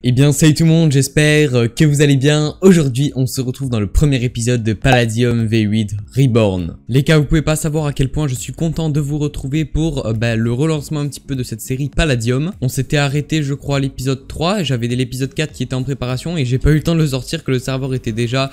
Eh bien salut tout le monde, j'espère que vous allez bien. Aujourd'hui on se retrouve dans le premier épisode de Palladium V8 Reborn. Les gars, vous pouvez pas savoir à quel point je suis content de vous retrouver pour le relancement un petit peu de cette série Palladium. On s'était arrêté je crois à l'épisode 3 et j'avais l'épisode 4 qui était en préparation et j'ai pas eu le temps de le sortir que le serveur était déjà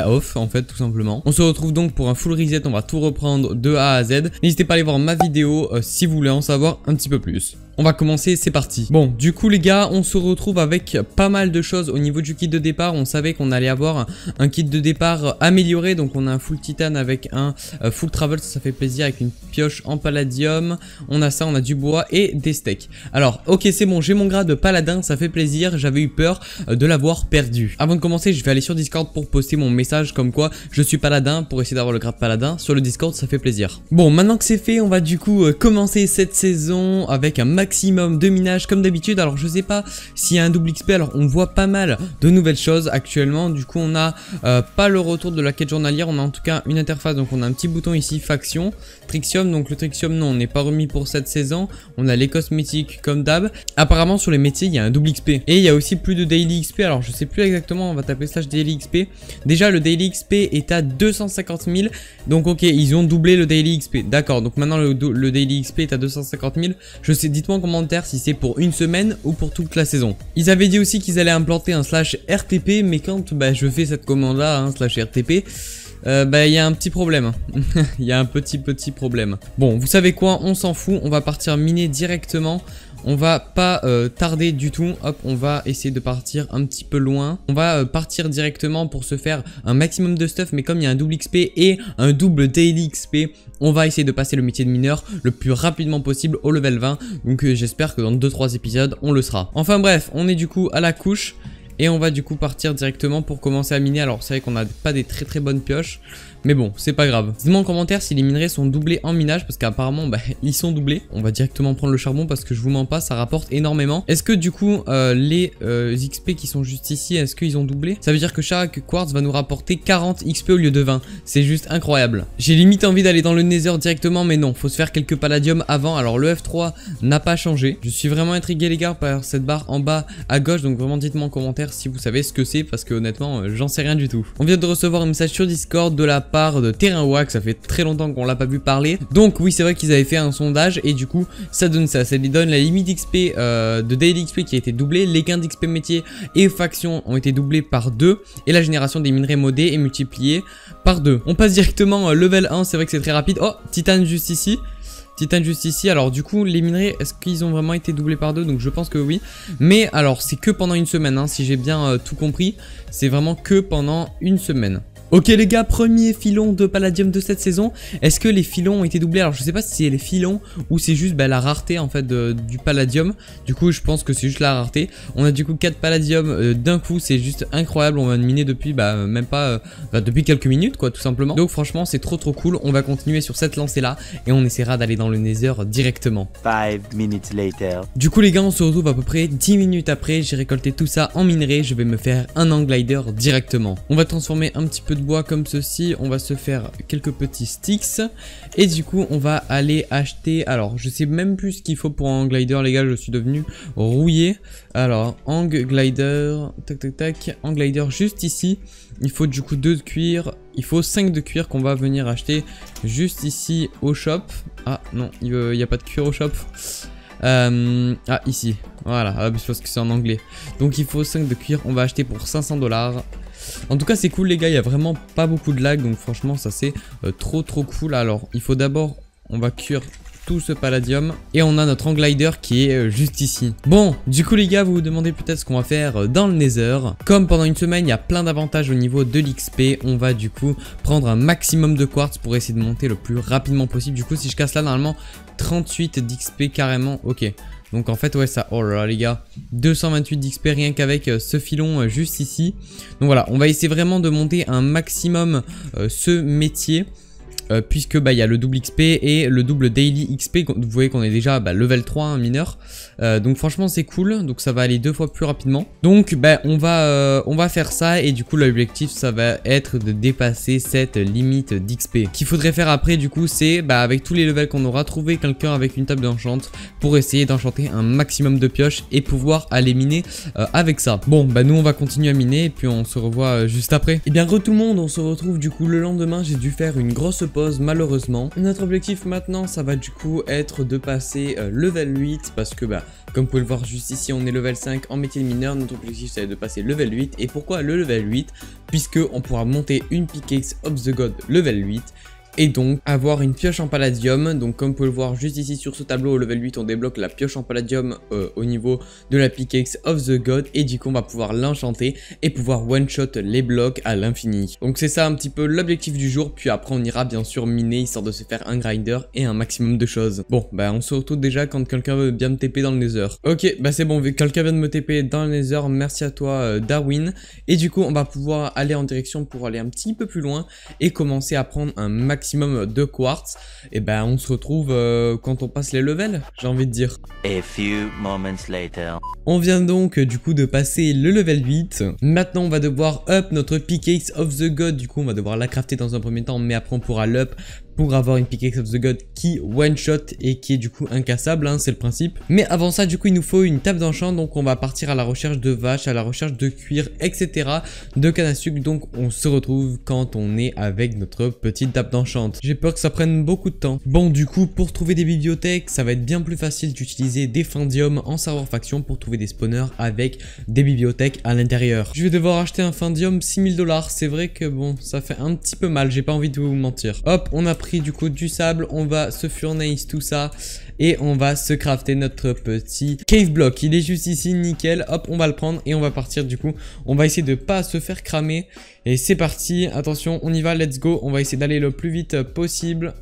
off en fait tout simplement. On se retrouve donc pour un full reset, on va tout reprendre de A à Z. N'hésitez pas à aller voir ma vidéo si vous voulez en savoir un petit peu plus. On va commencer, c'est parti. Bon, du coup les gars, on se retrouve avec pas mal de choses au niveau du kit de départ. On savait qu'on allait avoir un kit de départ amélioré. Donc on a un full titane avec un full travel, ça fait plaisir, avec une pioche en palladium. On a ça, on a du bois et des steaks. Alors, ok, c'est bon, j'ai mon grade de paladin, ça fait plaisir. J'avais eu peur de l'avoir perdu. Avant de commencer, je vais aller sur Discord pour poster mon message comme quoi je suis paladin, pour essayer d'avoir le grade paladin. Sur le Discord, ça fait plaisir. Bon, maintenant que c'est fait, on va du coup commencer cette saison avec un maximum de minage comme d'habitude. Alors je sais pas s'il y a un double XP, alors on voit pas mal de nouvelles choses actuellement. Du coup on a pas le retour de la quête journalière, on a en tout cas une interface. Donc on a un petit bouton ici, faction, Trixium. Donc le Trixium non, on n'est pas remis pour cette saison. On a les cosmétiques comme d'hab. Apparemment sur les métiers il y a un double XP. Et il y a aussi plus de daily XP, alors je sais plus exactement, on va taper slash daily XP. Déjà le daily XP est à 250 000. Donc ok, ils ont doublé le daily XP, d'accord. Donc maintenant le daily XP est à 250 000. Je sais, dites-moi en commentaire si c'est pour une semaine ou pour toute la saison. Ils avaient dit aussi qu'ils allaient implanter un slash RTP, mais quand je fais cette commande là, slash RTP, il y a un petit problème. Il y a un petit problème. Bon, vous savez quoi, on s'en fout, on va partir miner directement. On va pas tarder du tout, hop, on va essayer de partir un petit peu loin. On va partir directement pour se faire un maximum de stuff, mais comme il y a un double XP et un double daily XP, on va essayer de passer le métier de mineur le plus rapidement possible au level 20. Donc j'espère que dans 2-3 épisodes, on le sera. Enfin bref, on est du coup à la couche. Et on va du coup partir directement pour commencer à miner. Alors c'est vrai qu'on n'a pas des très bonnes pioches, mais bon, c'est pas grave. Dites-moi en commentaire si les minerais sont doublés en minage, parce qu'apparemment ils sont doublés. On va directement prendre le charbon parce que je vous mens pas, ça rapporte énormément. Est-ce que du coup les XP qui sont juste ici, est-ce qu'ils ont doublé? Ça veut dire que chaque quartz va nous rapporter 40 XP au lieu de 20. C'est juste incroyable. J'ai limite envie d'aller dans le Nether directement, mais non, faut se faire quelques palladium avant. Alors le F3 n'a pas changé. Je suis vraiment intrigué les gars par cette barre en bas à gauche, donc vraiment dites-moi en commentaire si vous savez ce que c'est, parce que honnêtement j'en sais rien du tout. On vient de recevoir un message sur Discord de la part de TerrainWack, ça fait très longtemps qu'on l'a pas vu parler. Donc oui, c'est vrai qu'ils avaient fait un sondage et du coup ça donne ça, ça lui donne la limite XP de daily XP qui a été doublée, les gains d'XP métier et faction ont été doublés par 2 et la génération des minerais modés est multipliée par 2. On passe directement level 1, c'est vrai que c'est très rapide. Oh, titane juste ici. Titane juste ici. Alors du coup les minerais, est-ce qu'ils ont vraiment été doublés par 2? Donc je pense que oui. Mais alors c'est que pendant une semaine hein, si j'ai bien tout compris. C'est vraiment que pendant une semaine. Ok les gars, premier filon de palladium de cette saison. Est-ce que les filons ont été doublés? Alors je sais pas si c'est les filons ou c'est juste la rareté en fait du palladium. Du coup je pense que c'est juste la rareté. On a du coup 4 palladium d'un coup, c'est juste incroyable. On va miner depuis même pas depuis quelques minutes quoi tout simplement. Donc franchement c'est trop cool. On va continuer sur cette lancée là et on essaiera d'aller dans le Nether directement. 5 minutes later. Du coup les gars, on se retrouve à peu près 10 minutes après. J'ai récolté tout ça en minerai. Je vais me faire un Anglider directement. On va transformer un petit peu de bois comme ceci, on va se faire quelques petits sticks et du coup on va aller acheter, alors je sais même plus ce qu'il faut pour un glider les gars, je suis devenu rouillé. Alors hang glider, tac, hang glider juste ici, il faut du coup 2 de cuir, il faut 5 de cuir qu'on va venir acheter juste ici au shop. Ah non, il n'y a pas de cuir au shop. Ah ici, voilà, je pense que c'est en anglais. Donc il faut 5 de cuir, on va acheter pour 500 $. En tout cas c'est cool les gars, il y a vraiment pas beaucoup de lag, donc franchement ça c'est trop cool. Alors il faut d'abord, on va cuire tout ce palladium et on a notre Anglider qui est juste ici. Bon, du coup les gars, vous vous demandez peut-être ce qu'on va faire dans le Nether. Comme pendant une semaine il y a plein d'avantages au niveau de l'XP, on va du coup prendre un maximum de quartz pour essayer de monter le plus rapidement possible. Du coup si je casse là, normalement 38 d'XP carrément, ok. Donc en fait ouais ça, oh là là les gars, 228 d'XP rien qu'avec ce filon juste ici. Donc voilà, on va essayer vraiment de monter un maximum ce métier. puisque bah il y a le double XP et le double daily XP. Vous voyez qu'on est déjà level 3 hein, mineur. Donc franchement c'est cool, donc ça va aller 2 fois plus rapidement. Donc bah on va faire ça et du coup l'objectif ça va être de dépasser cette limite d'XP. Qu'il faudrait faire après du coup c'est avec tous les levels qu'on aura, trouver quelqu'un avec une table d'enchant pour essayer d'enchanter un maximum de pioches et pouvoir aller miner avec ça. Bon bah nous on va continuer à miner et puis on se revoit juste après. Et bien re tout le monde, on se retrouve du coup le lendemain. J'ai dû faire une grosse pause malheureusement. Notre objectif maintenant ça va du coup être de passer level 8 parce que comme vous pouvez le voir juste ici on est level 5 en métier de mineur. Notre objectif c'est de passer level 8. Et pourquoi le level 8? Puisque on pourra monter une pickaxe of the god level 8 et donc avoir une pioche en palladium. Donc comme vous pouvez le voir juste ici sur ce tableau, au level 8 on débloque la pioche en palladium au niveau de la pickaxe of the god, et du coup on va pouvoir l'enchanter et pouvoir one shot les blocs à l'infini. Donc c'est ça un petit peu l'objectif du jour, puis après on ira bien sûr miner histoire de se faire un grinder et un maximum de choses. Bon on se retrouve déjà quand quelqu'un veut bien me TP dans le nether. Ok c'est bon, quelqu'un vient de me TP dans le nether, merci à toi Darwin. Et du coup on va pouvoir aller en direction pour aller un petit peu plus loin et commencer à prendre un maximum de quartz. Et on se retrouve quand on passe les levels, j'ai envie de dire. A few moments later. On vient donc du coup de passer le level 8. Maintenant on va devoir up notre pickaxe of the god. Du coup on va devoir la crafter dans un premier temps, mais après on pourra l'up pour avoir une pickaxe of the god qui one shot et qui est du coup incassable, hein, c'est le principe. Mais avant ça du coup il nous faut une table d'enchant, donc on va partir à la recherche de vaches, à la recherche de cuir, etc. de canne à sucre. Donc on se retrouve quand on est avec notre petite table d'enchant. J'ai peur que ça prenne beaucoup de temps. Bon du coup pour trouver des bibliothèques ça va être bien plus facile d'utiliser des findium en serveur faction pour trouver des spawners avec des bibliothèques à l'intérieur. Je vais devoir acheter un findium 6000 $. C'est vrai que bon ça fait un petit peu mal, j'ai pas envie de vous mentir. Hop, on a pris du coup du sable, on va se furnace tout ça et on va se crafter notre petit cave block. Il est juste ici, nickel. Hop, on va le prendre et on va partir du coup. On va essayer de pas se faire cramer et c'est parti. Attention, on y va, let's go. On va essayer d'aller le plus vite possible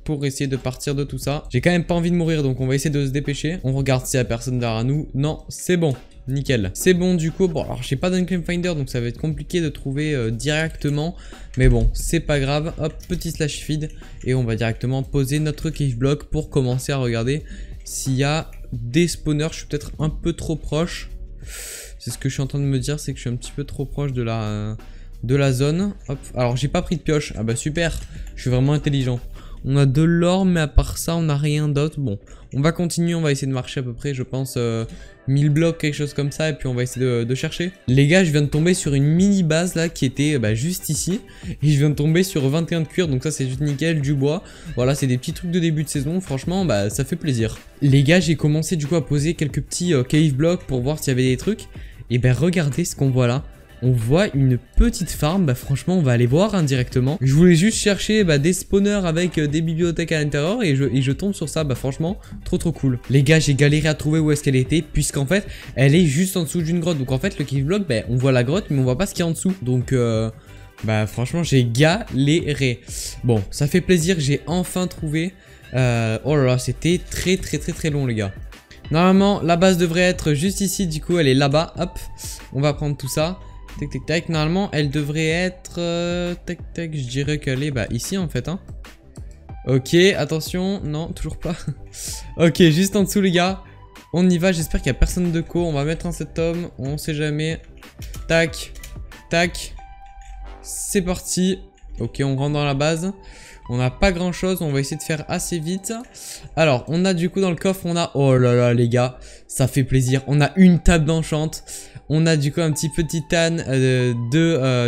pour essayer de partir de tout ça. J'ai quand même pas envie de mourir, donc on va essayer de se dépêcher. On regarde s'il y a personne derrière nous. Non, c'est bon. Nickel. C'est bon du coup. Bon alors j'ai pas d'unclaim finder donc ça va être compliqué de trouver directement. Mais bon c'est pas grave. Hop, petit slash feed. Et on va directement poser notre cave block pour commencer à regarder s'il y a des spawners. Je suis peut-être un peu trop proche. C'est ce que je suis en train de me dire, c'est que je suis un petit peu trop proche de la zone. Hop. Alors j'ai pas pris de pioche. Ah bah super. Je suis vraiment intelligent. On a de l'or, mais à part ça, on n'a rien d'autre. Bon, on va continuer, on va essayer de marcher à peu près, je pense, 1000 blocs, quelque chose comme ça. Et puis on va essayer de chercher. Les gars, je viens de tomber sur une mini base là qui était juste ici. Et je viens de tomber sur 21 de cuir, donc ça c'est juste nickel, du bois. Voilà, c'est des petits trucs de début de saison, franchement, ça fait plaisir. Les gars, j'ai commencé du coup à poser quelques petits cave blocks pour voir s'il y avait des trucs. Et regardez ce qu'on voit là. On voit une petite farm, franchement on va aller voir indirectement. Je voulais juste chercher des spawners avec des bibliothèques à l'intérieur et je tombe sur ça, franchement trop cool. Les gars, j'ai galéré à trouver où est-ce qu'elle était, puisqu'en fait elle est juste en dessous d'une grotte. Donc en fait le cave block, on voit la grotte mais on voit pas ce qu'il y a en dessous. Donc franchement j'ai galéré. Bon, ça fait plaisir, j'ai enfin trouvé. Oh là là, c'était très long les gars. Normalement la base devrait être juste ici, du coup elle est là-bas. Hop, on va prendre tout ça. Tac tac tac, normalement elle devrait être tac tac, je dirais qu'elle est ici en fait hein. Ok, attention, non toujours pas. Ok, juste en dessous les gars. On y va, j'espère qu'il n'y a personne de co. On va mettre un set homme, on sait jamais. Tac, tac. C'est parti. Ok, on rentre dans la base. On n'a pas grand chose, on va essayer de faire assez vite. Alors, on a du coup dans le coffre, on a... Oh là là les gars, ça fait plaisir. On a une table d'enchant. On a du coup un petit titan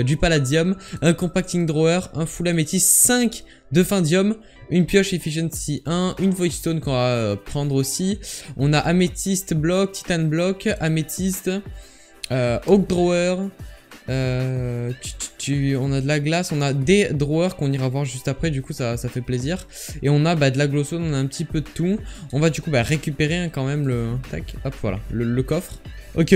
du palladium, un compacting drawer, un full améthyste, 5 de findium, une pioche efficiency 1, une void stone qu'on va prendre aussi. On a améthyste block, titan block, améthyste, oak drawer. On a de la glace, on a des drawers qu'on ira voir juste après, du coup ça fait plaisir. Et on a de la glowstone, on a un petit peu de tout. On va du coup récupérer quand même le... Tac, hop voilà, le coffre. Ok,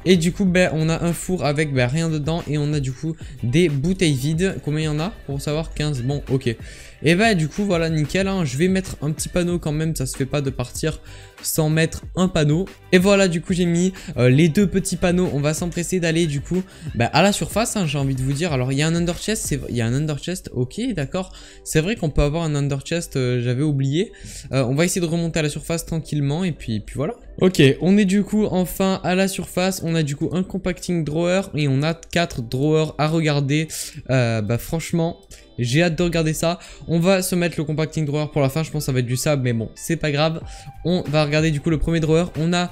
et du coup on a un four avec rien dedans. Et on a du coup des bouteilles vides. Combien il y en a pour savoir? 15, bon ok. Et du coup voilà, nickel hein. Je vais mettre un petit panneau quand même, ça se fait pas de partir sans mettre un panneau. Et voilà, du coup j'ai mis les deux petits panneaux. On va s'empresser d'aller du coup à la surface hein, j'ai envie de vous dire. Alors il y a un under chest, il y a un under chest, ok d'accord. C'est vrai qu'on peut avoir un under chest, j'avais oublié. On va essayer de remonter à la surface tranquillement et puis voilà. Ok, on est du coup enfin à la surface, on a du coup un compacting drawer et on a 4 drawers à regarder. Bah franchement, j'ai hâte de regarder ça. On va se mettre le compacting drawer pour la fin, je pense que ça va être du sable, mais bon, c'est pas grave. On va regarder du coup le premier drawer. On a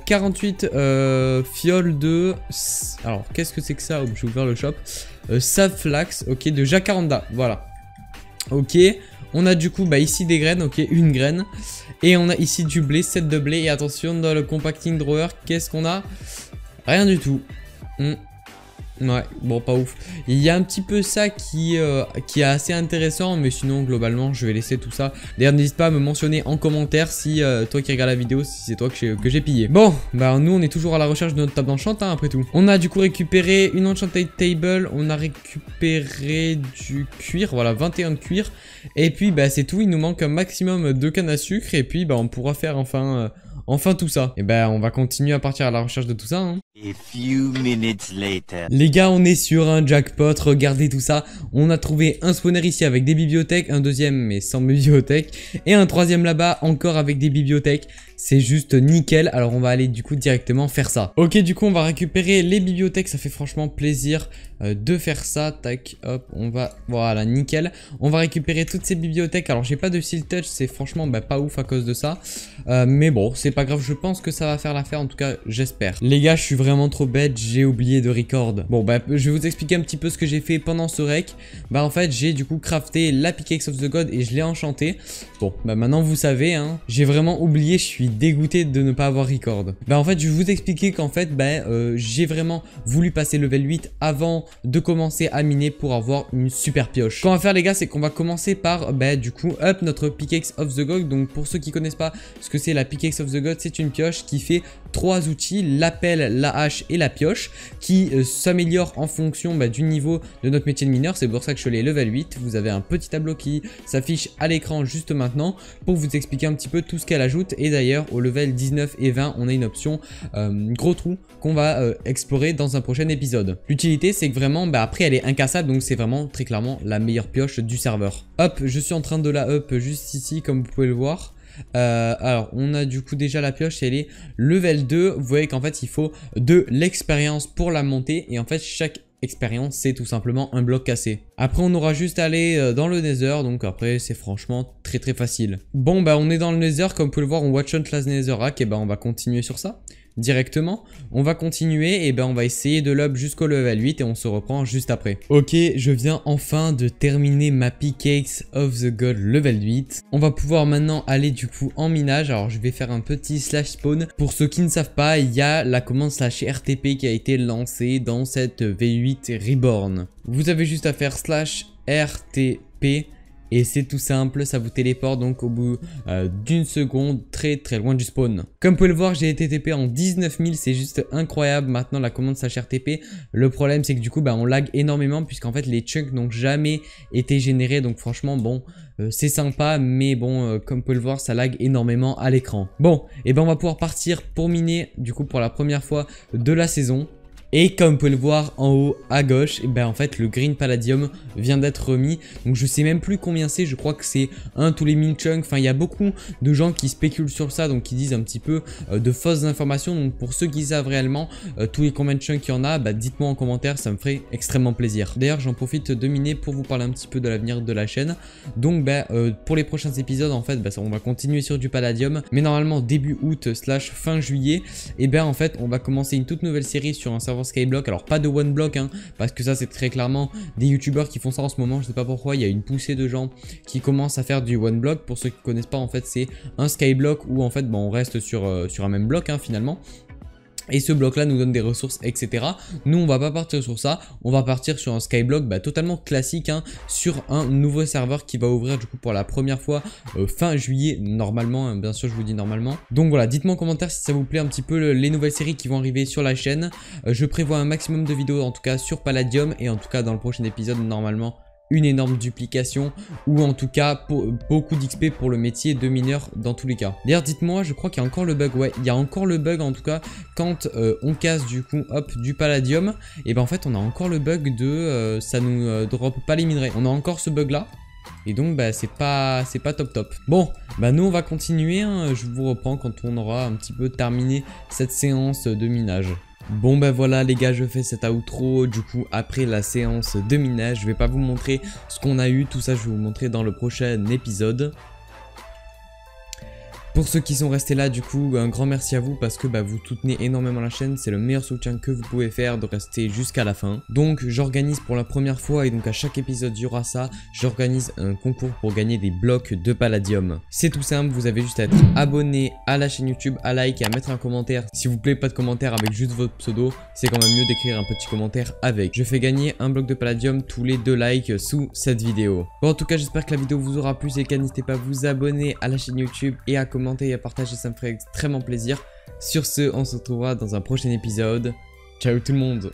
48 fioles de... Alors, qu'est-ce que c'est que ça? J'ai ouvert le shop. Savflax, ok, de jacaranda, voilà. Ok, on a du coup bah ici des graines, ok, une graine. Et on a ici du blé, 7 de blé. Et attention, dans le compacting drawer, qu'est-ce qu'on a? Rien du tout. Ouais, bon, pas ouf. Il y a un petit peu ça qui est assez intéressant, mais sinon, globalement, je vais laisser tout ça. D'ailleurs, n'hésite pas à me mentionner en commentaire si toi qui regardes la vidéo, si c'est toi que j'ai pillé. Bon, bah nous, on est toujours à la recherche de notre table d'enchant, hein, après tout. On a du coup récupéré une enchanted table, on a récupéré du cuir, voilà, 21 de cuir. Et puis, bah c'est tout, il nous manque un maximum de canne à sucre, et puis, bah on pourra faire enfin tout ça. Et ben on va continuer à partir à la recherche de tout ça hein. A few minutes later. Les gars, on est sur un jackpot, regardez tout ça. On a trouvé un spawner ici avec des bibliothèques, un deuxième mais sans bibliothèque, et un troisième là-bas encore avec des bibliothèques. C'est juste nickel, alors on va aller du coup directement faire ça. Ok, du coup on va récupérer les bibliothèques, ça fait franchement plaisir de faire ça. Tac, hop, on va, voilà, nickel. On va récupérer toutes ces bibliothèques. Alors j'ai pas de seal touch, c'est franchement bah, pas ouf à cause de ça. Mais bon, c'est pas grave, je pense que ça va faire l'affaire, en tout cas j'espère. Les gars, je suis vraiment trop bête, j'ai oublié de record. Bon bah je vais vous expliquer un petit peu ce que j'ai fait pendant ce rec. Bah en fait j'ai du coup crafté la pickaxe of the god et je l'ai enchantée. Bon bah maintenant vous savez hein, j'ai vraiment oublié, je suis dégoûté de ne pas avoir record. Bah en fait je vais vous expliquer qu'en fait bah j'ai vraiment voulu passer level 8 avant de commencer à miner pour avoir une super pioche. Ce qu'on va faire les gars, c'est qu'on va commencer par bah du coup up notre pickaxe of the god. Donc pour ceux qui connaissent pas ce que c'est la pickaxe of the god, c'est une pioche qui fait 3 outils, l'appel, la hache et la pioche, qui s'améliore en fonction bah, du niveau de notre métier de mineur. C'est pour ça que je l'ai level 8. Vous avez un petit tableau qui s'affiche à l'écran juste maintenant pour vous expliquer un petit peu tout ce qu'elle ajoute. Et d'ailleurs au level 19 et 20 on a une option gros trou qu'on va explorer dans un prochain épisode. L'utilité c'est que vraiment bah, après elle est incassable, donc c'est vraiment très clairement la meilleure pioche du serveur. Hop, je suis en train de la up juste ici comme vous pouvez le voir. Alors on a du coup déjà la pioche, elle est level 2. Vous voyez qu'en fait il faut de l'expérience pour la monter, et en fait chaque expérience c'est tout simplement un bloc cassé. Après on aura juste à aller dans le nether, donc après c'est franchement très facile. Bon bah on est dans le nether, comme vous pouvez le voir, on watch hunt la netherrack, et bah on va continuer sur ça directement. On va continuer et ben on va essayer de l'up jusqu'au level 8 et on se reprend juste après. Ok, je viens enfin de terminer ma pickaxe of the god level 8. On va pouvoir maintenant aller du coup en minage. Alors je vais faire un petit slash spawn. Pour ceux qui ne savent pas, il y a la commande slash RTP qui a été lancée dans cette V8 Reborn. Vous avez juste à faire slash RTP. Et c'est tout simple, ça vous téléporte donc au bout d'une seconde très loin du spawn. Comme vous pouvez le voir, j'ai été TP en 19 000, c'est juste incroyable. Maintenant la commande s'HRTP, le problème c'est que du coup bah, on lag énormément puisqu'en fait les chunks n'ont jamais été générés. Donc franchement bon, c'est sympa, mais bon comme vous pouvez le voir ça lag énormément à l'écran. Bon, et ben on va pouvoir partir pour miner du coup pour la première fois de la saison. Et comme vous pouvez le voir en haut à gauche, et ben en fait le green palladium vient d'être remis. Donc je sais même plus combien c'est, je crois que c'est 1 tous les 1000 chunks. Enfin il y a beaucoup de gens qui spéculent sur ça, donc qui disent un petit peu de fausses informations. Donc pour ceux qui savent réellement tous les combien de chunks il y en a, bah, dites-moi en commentaire, ça me ferait extrêmement plaisir. D'ailleurs j'en profite de miner pour vous parler un petit peu de l'avenir de la chaîne. Donc bah, pour les prochains épisodes en fait bah, on va continuer sur du palladium. Mais normalement début août slash fin juillet, et ben en fait on va commencer une toute nouvelle série sur un serveur Skyblock. Alors pas de one block hein, parce que ça c'est très clairement des youtubeurs qui font ça en ce moment. Je sais pas pourquoi, il y a une poussée de gens qui commencent à faire du one block. Pour ceux qui connaissent pas, en fait c'est un Skyblock où en fait bon, on reste sur un même bloc hein, finalement. Et ce bloc là nous donne des ressources etc. Nous on va pas partir sur ça, on va partir sur un skyblock bah, totalement classique hein, sur un nouveau serveur qui va ouvrir du coup pour la première fois fin juillet normalement hein, bien sûr je vous dis normalement. Donc voilà, dites-moi en commentaire si ça vous plaît un petit peu les nouvelles séries qui vont arriver sur la chaîne. Je prévois un maximum de vidéos en tout cas sur Palladium, et en tout cas dans le prochain épisode normalement une énorme duplication ou en tout cas beaucoup d'XP pour le métier de mineur dans tous les cas. D'ailleurs dites-moi, je crois qu'il y a encore le bug, ouais il y a encore le bug en tout cas quand on casse du coup hop du palladium, et ben en fait on a encore le bug de ça nous drop pas les minerais, on a encore ce bug là. Et donc bah c'est pas top. Bon bah nous on va continuer hein. Je vous reprends quand on aura un petit peu terminé cette séance de minage. Bon bah voilà les gars, je fais cet outro du coup après la séance de minage. Je vais pas vous montrer ce qu'on a eu, tout ça je vais vous montrer dans le prochain épisode. Pour ceux qui sont restés là, du coup, un grand merci à vous parce que vous soutenez énormément la chaîne. C'est le meilleur soutien que vous pouvez faire de rester jusqu'à la fin. Donc, j'organise pour la première fois et donc à chaque épisode, il y aura ça. J'organise un concours pour gagner des blocs de palladium. C'est tout simple, vous avez juste à être abonné à la chaîne YouTube, à like et à mettre un commentaire. S'il vous plaît, pas de commentaire avec juste votre pseudo. C'est quand même mieux d'écrire un petit commentaire avec. Je fais gagner un bloc de palladium tous les 2 likes sous cette vidéo. Bon, en tout cas, j'espère que la vidéo vous aura plu. Et que n'hésitez pas à vous abonner à la chaîne YouTube et à commenter et à partager, ça me ferait extrêmement plaisir. Sur ce, on se retrouvera dans un prochain épisode. Ciao tout le monde!